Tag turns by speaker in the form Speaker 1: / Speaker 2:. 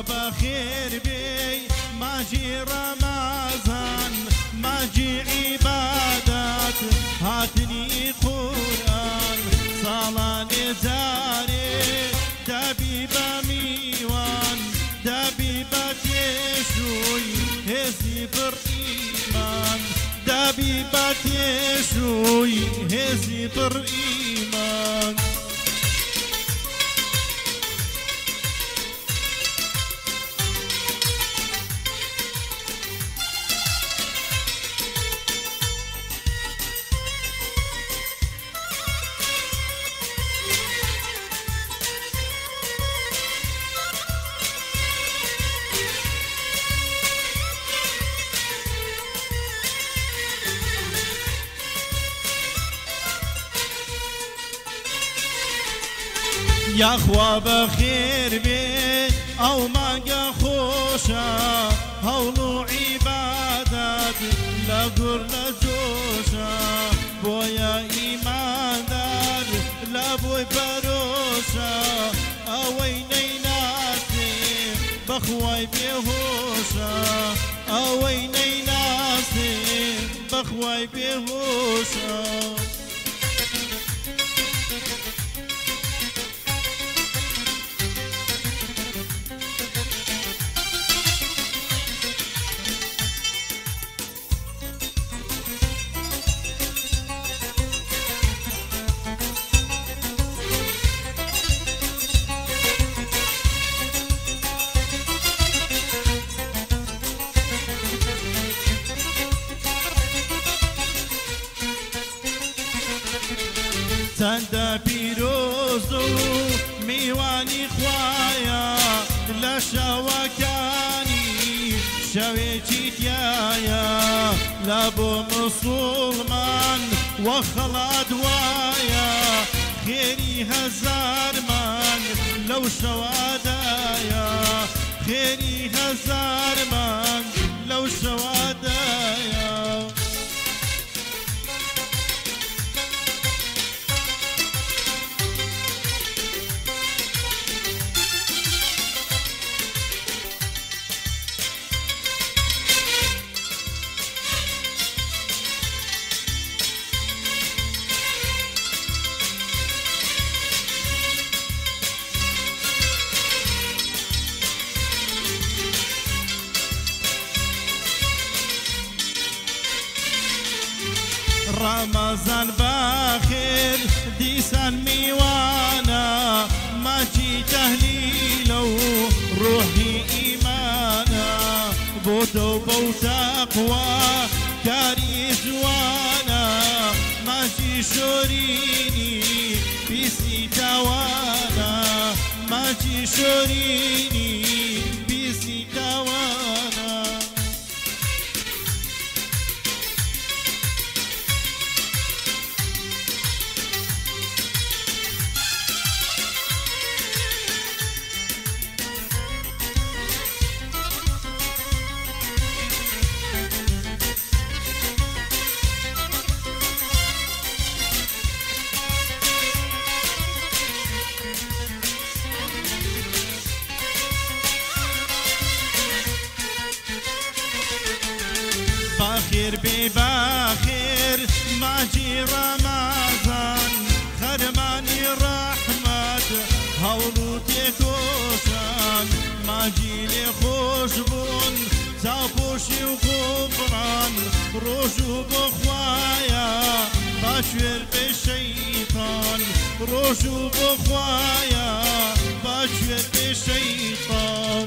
Speaker 1: بخير بي ماجي رمضان ماجي عبادات هاتني قرآن صلاني زاري دبيبة ميوان دبيبة يشوي هزي بر إيمان دبيبة يشوي هزي بر إيمان يا خوا بخير بي او مانگا خوشا هولو عبادات لقر لجوشا بويا ايمان دار لابوي بروشا اويني ناسي بخواي بيهوشا اويني ناسي بخواي بيهوشا چەندە پیرۆز و میوانی خوایە لە شەوەکانی شەوێکی تایە لە بۆ موسڵمان وە خەڵات وایە خێری هەزارمان لەو شەوادایە خێری هەزارمان لەو شەوادایە رمضان بخير ديسان ميوانا ماجي تهليلو روحي إيمانا بوتو بوتقوى كاري جوانا ماجي شوريني بيسي توانا ماجي شوريني بيسي توانا بخير ببخير ماجي رمضان خرماني رحمت هولو تكوشان ماجي لخوش بون تابوشي وغفران روجو بخوايا باشوير بالشيطان روجو بخوايا باشوير بالشيطان